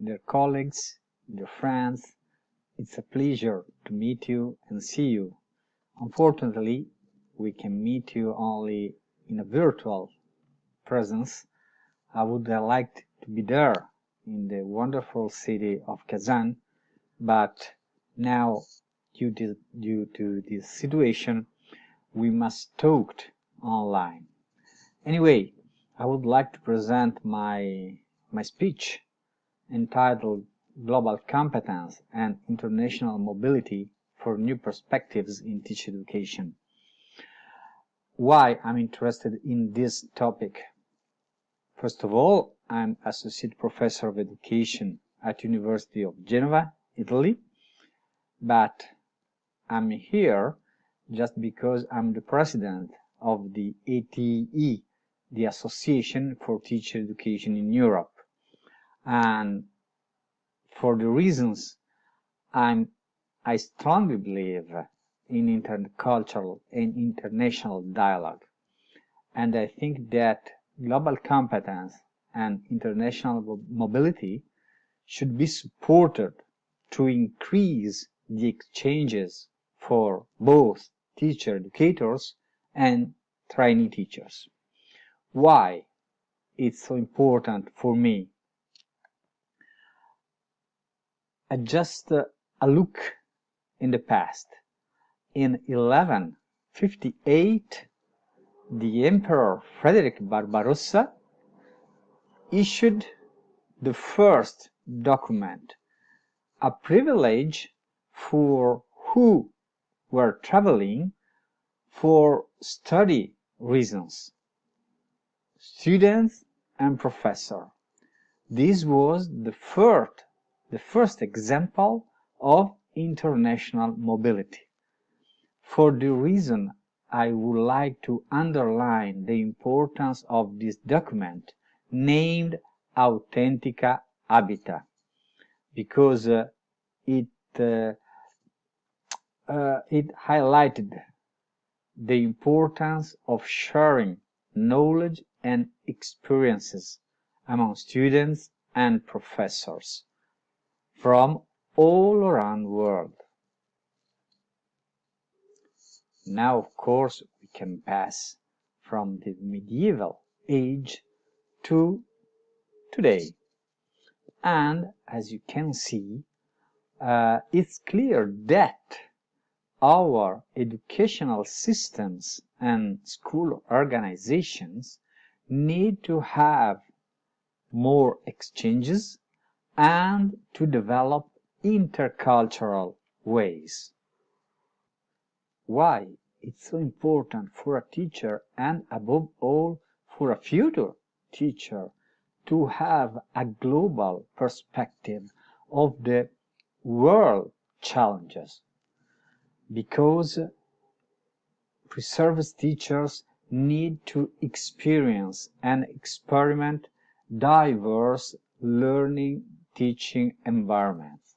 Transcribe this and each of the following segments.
dear colleagues, dear friends. It's a pleasure to meet you and see you. Unfortunately, we can meet you only in a virtual presence. I would have liked to be there in the wonderful city of Kazan, but now, due to this situation, we must talk online. Anyway, I would like to present my speech entitled Global Competence and International Mobility for New Perspectives in Teacher Education. Why I'm interested in this topic? First of all, I'm Associate Professor of Education at University of Genova, Italy, but I'm here just because I'm the President of the ATE, the Association for Teacher Education in Europe. And for the reasons I strongly believe in intercultural and international dialogue. And I think that global competence and international mobility should be supported to increase the exchanges for both teacher educators and trainee teachers. Why it's so important for me? Just a look in the past. In 1158, the Emperor Frederick Barbarossa issued the first document, a privilege for who were traveling for study reasons, students and professors. This was the first example of international mobility. For the reason I would like to underline the importance of this document named Authentica Habita, because it highlighted the importance of sharing knowledge and experiences among students and professors from all around the world. Now, of course, we can pass from the medieval age to today. And as you can see, it's clear that our educational systems and school organizations need to have more exchanges and to develop intercultural ways. Why it's so important for a teacher, and above all for a future teacher, to have a global perspective of the world challenges? Because pre-service teachers need to experience and experiment diverse learning teaching environments.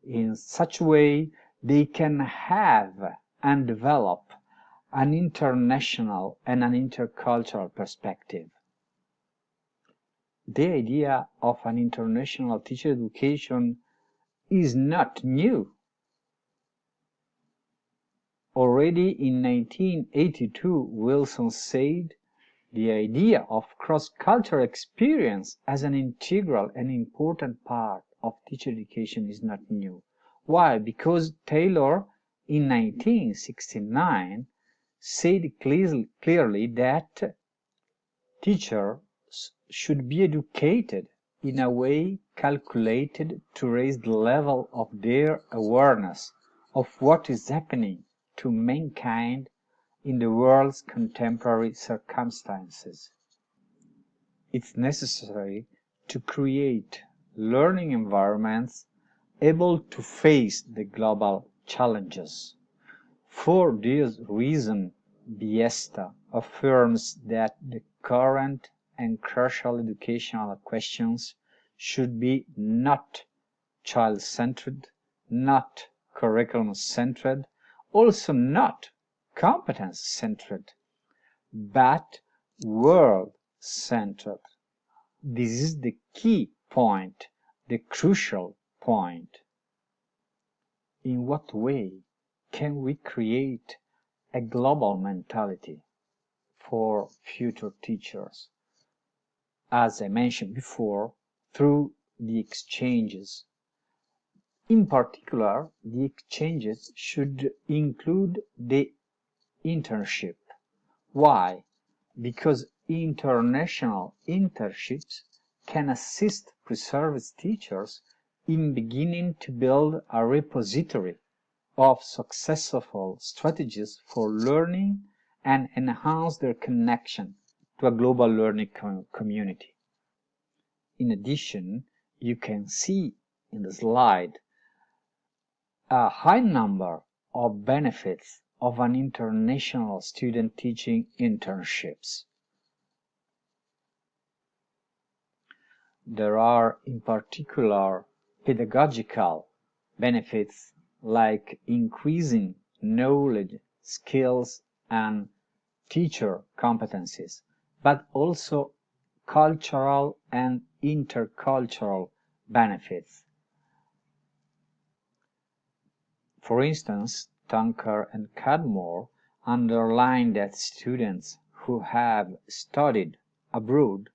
In such a way, they can have and develop an international and an intercultural perspective. The idea of an international teacher education is not new. Already in 1982, Wilson said the idea of cross-cultural experience as an integral and important part of teacher education is not new. Why? Because Taylor in 1969 said clearly that teachers should be educated in a way calculated to raise the level of their awareness of what is happening to mankind in the world's contemporary circumstances. It's necessary to create learning environments able to face the global challenges. For this reason, Biesta affirms that the current and crucial educational questions should be not child-centered, not curriculum-centered, also not competence-centered, but world-centered. This is the key point the crucial point. In what way can we create a global mentality for future teachers? As I mentioned before, through the exchanges. In particular, the exchanges should include the internship. Why? Because international internships can assist pre-service teachers in beginning to build a repository of successful strategies for learning and enhance their connection to a global learning community. In addition, you can see in the slide a high number of benefits of an international student teaching internships. There are in particular pedagogical benefits like increasing knowledge, skills, and teacher competencies, but also cultural and intercultural benefits. For instance, Tunker and Cadmore underline that students who have studied abroad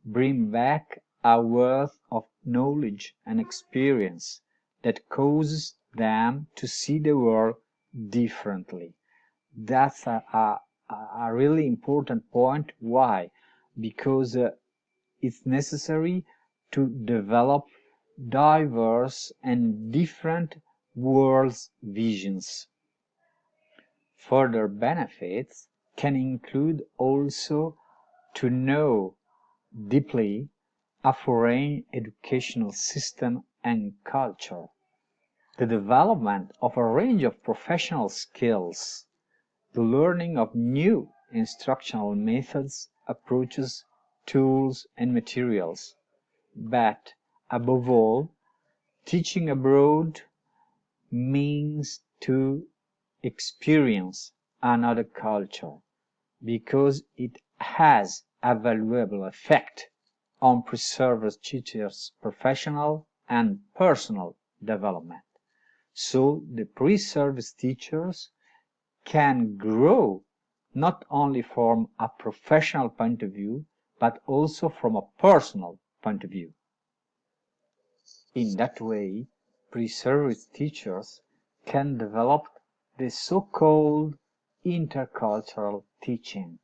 bring back a wealth of knowledge and experience that causes them to see the world differently. That's a really important point. Why? Because it's necessary to develop diverse and different world's visions. Further benefits can include also to know deeply a foreign educational system and culture, the development of a range of professional skills, the learning of new instructional methods, approaches, tools, and materials. But above all, teaching abroad means to experience another culture because it has a valuable effect on pre-service teachers' professional and personal development. So the pre-service teachers can grow not only from a professional point of view, but also from a personal point of view. In that way, pre-service teachers can develop the so-called intercultural teaching.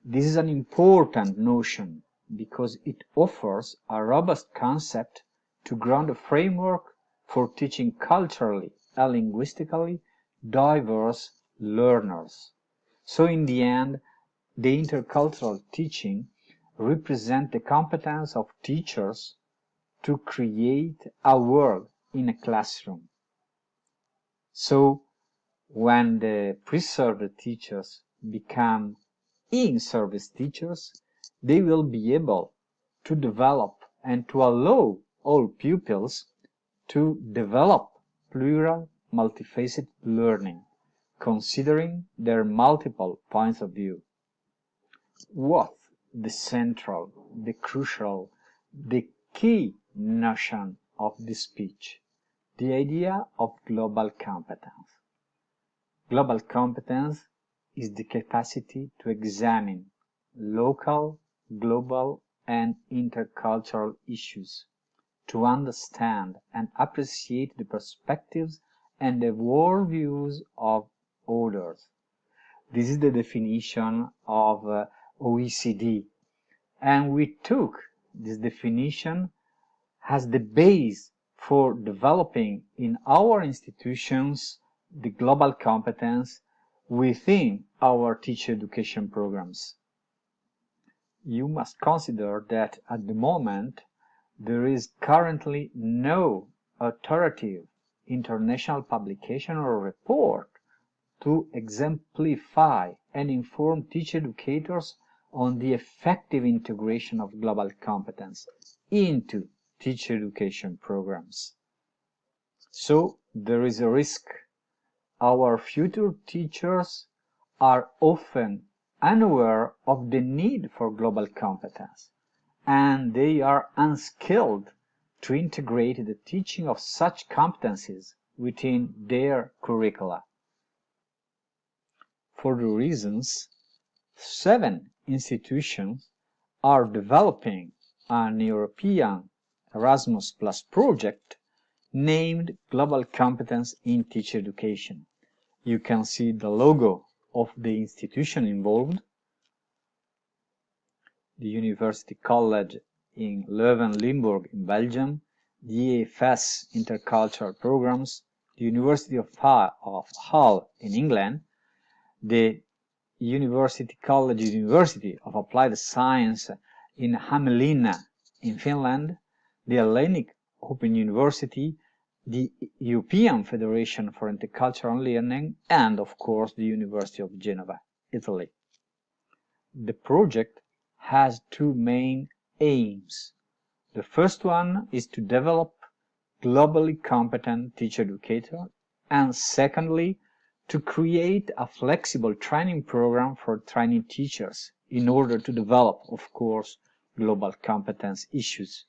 This is an important notion because it offers a robust concept to ground a framework for teaching culturally and linguistically diverse learners. So in the end, the intercultural teaching represents the competence of teachers to create a world in a classroom. So when the pre-service teachers become in-service teachers, they will be able to develop and to allow all pupils to develop plural, multifaceted learning, considering their multiple points of view. What's the central, the crucial, the key notion of this speech? The idea of global competence. Global competence is the capacity to examine local, global, and intercultural issues, to understand and appreciate the perspectives and the worldviews of others. This is the definition of OECD, and we took this definition as the base for developing in our institutions the global competence within our teacher education programs. You must consider that at the moment there is currently no authoritative international publication or report to exemplify and inform teacher educators on the effective integration of global competence into teacher education programs. So there is a risk. Our future teachers are often unaware of the need for global competence, and they are unskilled to integrate the teaching of such competencies within their curricula. For the reasons, 7 institutions are developing an European Erasmus Plus project named Global Competence in Teacher Education. You can see the logo of the institution involved: the University College in Leuven-Limburg in Belgium, the EFS Intercultural Programs, the University of Hull in England, the University of Applied Science in Hämeenlinna in Finland, the Hellenic Open University, the European Federation for Intercultural Learning, and of course the University of Genova, Italy. The project has 2 main aims. The first one is to develop globally competent teacher educators, and secondly, to create a flexible training program for training teachers in order to develop, of course, global competence issues.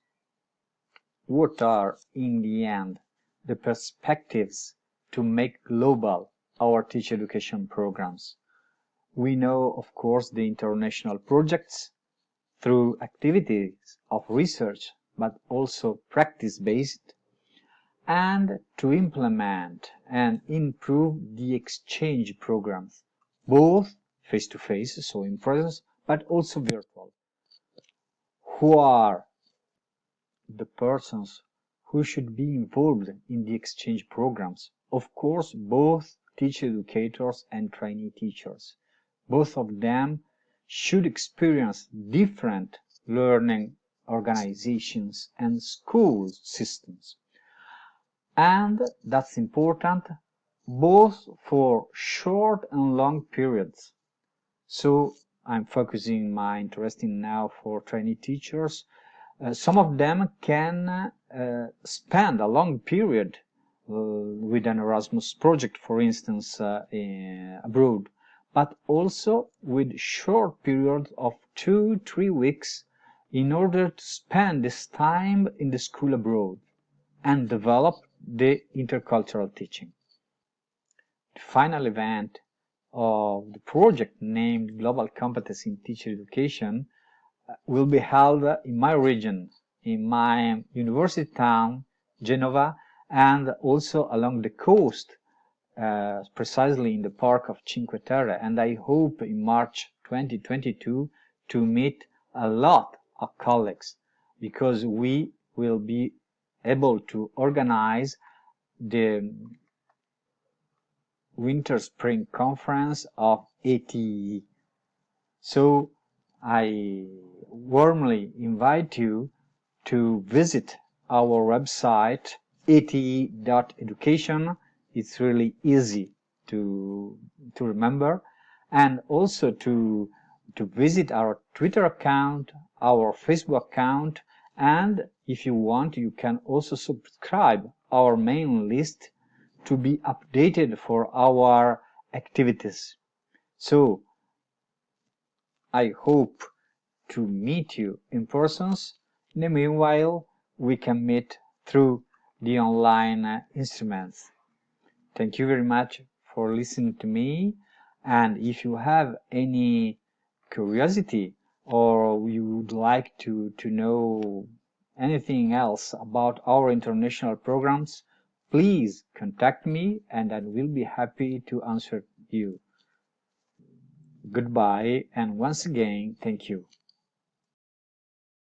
What are, in the end, the perspectives to make global our teacher education programs? We know, of course, the international projects through activities of research, but also practice-based, and to implement and improve the exchange programs, both face-to-face, so in presence, but also virtual. Who are the persons who should be involved in the exchange programs? Of course, both teacher educators and trainee teachers. Both of them should experience different learning organizations and school systems. And that's important both for short and long periods. So I'm focusing my interest now for trainee teachers. Some of them can spend a long period with an Erasmus project, for instance, abroad, but also with short periods of 2-3 weeks in order to spend this time in the school abroad and develop the intercultural teaching. The final event of the project, named Global Competence in Teacher Education, will be held in my region, in my university town, Genova, and also along the coast, precisely in the park of Cinque Terre. And I hope in March 2022 to meet a lot of colleagues, because we will be able to organize the Winter-Spring Conference of ATE. So I warmly invite you to visit our website ate.education. It's really easy to remember, and also to visit our Twitter account, our Facebook account, and if you want, you can also subscribe our mailing list to be updated for our activities. So I hope to meet you in persons. In the meanwhile, we can meet through the online instruments. Thank you very much for listening to me, and if you have any curiosity or you would like to know anything else about our international programs, please contact me and I will be happy to answer you. Goodbye, and once again, thank you.